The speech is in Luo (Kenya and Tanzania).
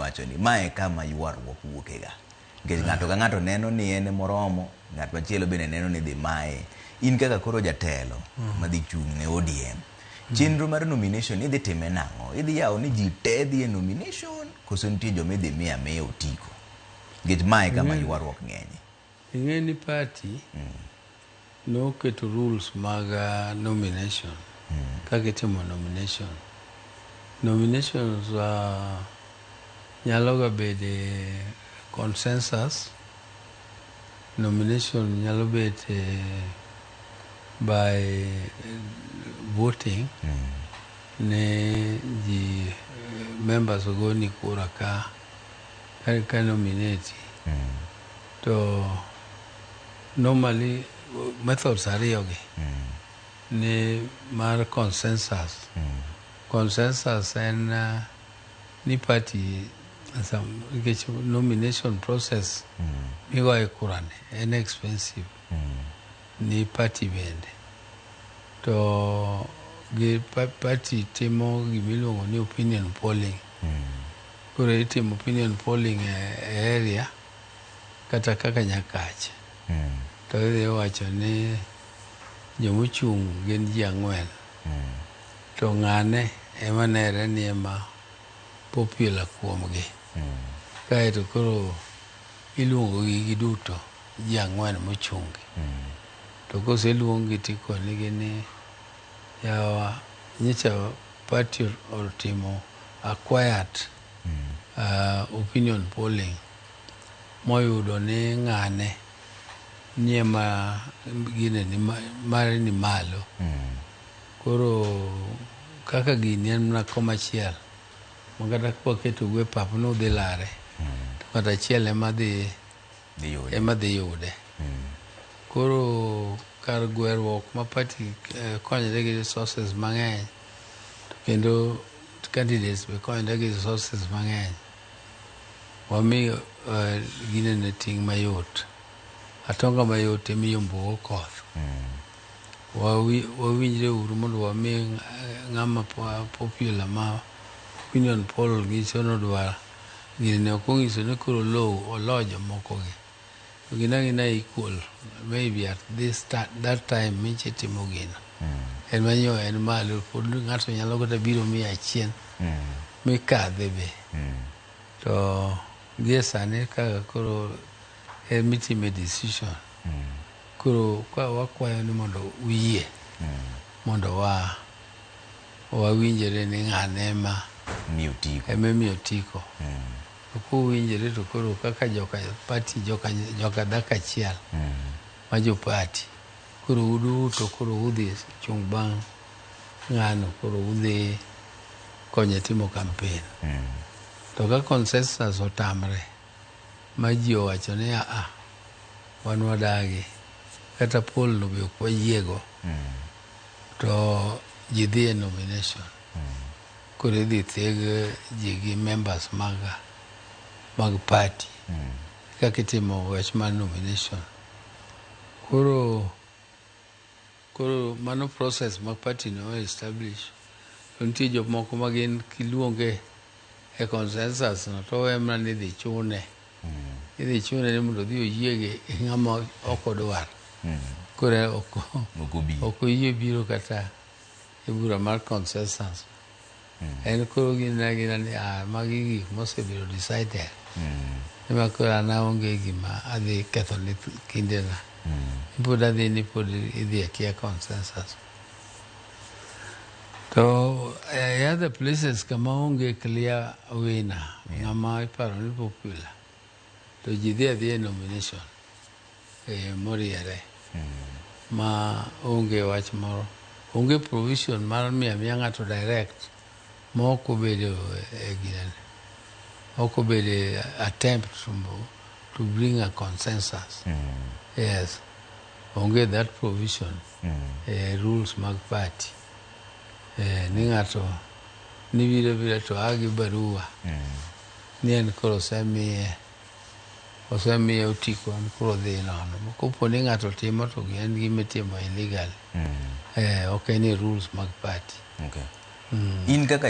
wacho ni mae kama ywaruok wuokega. Nikech ng'ato ka ng'ato neno ni en moromo, ng'at machielo bende neno ni dhi mae. In kaka koro jatelo madhi chung' ne ODM. Chenro mar nomination idhi time nang'o? Idhi yawo ni ji te dhi e nomination koso nitie joma idhi miya otiko. Nikech mae kama ywaruok ng'enye. Ing'e ni party noketo rules mag nomination. Kaka itimo nomination. Nominations nyalo ga bede consensus. Nomination nyalo bede by voting ne ji members ogoni kura ka nominate. To normally methods ariyo gi ne mar consensus. Consensus en ni party nomination process migoye kurane en expensive ni party bende. To party timo gimiluongo ni opinion polling. Koro itimo opinion polling e area kata kaka Nyakach. To idhi wacho ni jomochung' gin ji 4. To ng'ane ema nere ni ema popular kuomgi. Kaeto koro iluongo gi duto ji 4 mochung'gi. To koseluongi tikonegi ni yawa nyicha party otimo acquired opinion polling moyudo ni ng'ane ni ema gine ni mare ni malo. Koro kaka gini en mana komachiel makata kwaketo gwe pap no dhi lare to kata chiel ema dhi yude. Koro kar gwerruok ma party konyre gi resources mang'eny to kendo candidates be konyre gi resources mang'eny, wami gine ne ting' mayot. Atonga mayot emiyombo koth. Wawinjre uru mondo wami ng'ama popular ma opinion poll nyiso nodwar gini ne okong'iso ni koro low olojo moko gi. Gina equal maybe at that time miche timo gino. En manyo en malo pod ng'ato nyalo kata biro 100 mikadhe be. To gie sani kaka koro en mitime decision. Koro wakwayo ni mondo uyie mondo wawinjre ni ng'ane ema miyo tiko. Kowinjre to koro kaka joka party joka dak achiel ma jo party koro uduto koro udhi chung' bang' ng'ano koro udhi konye timo campaign. To ka consensus otamre ma ji owacho ni wan wadagi kata poll no be ok wayiego, to ji dhi e nomination. Koro idhi theg ji gi members mag party kaka itimo wach mar nomination. Koro mano process ma party no establish. To nitie jomoko ma gin kiluonge e consensus no to wemna ni idhi chune. Idhi chune ni mondo dhi oyiege ng'ama ok odwar. Koro ok oyie biro kata e bura mar consensus. En koro gina ni magi gik mosebiro decided. Ema koro an aonge gima adhi ketho ni kindena. Pod adhi ni pod idhi akia consensus. To other places kama onge clear winner, ng'ama iparo ni popular, to ji dhi adhi e nomination moriere ma onge wach moro, onge provision mar miya ng'ato direct ma ok obedo e ginene, ok obedo attempt to bring a consensus. Yes, onge that provision rules mag party. Ni ng'ato ni biro to agi barua ni en koro osemiye otiko an koro dhi nono. Kopo ni ng'ato timo to en gimitimo illegal. Ok en rules mag party. In kaka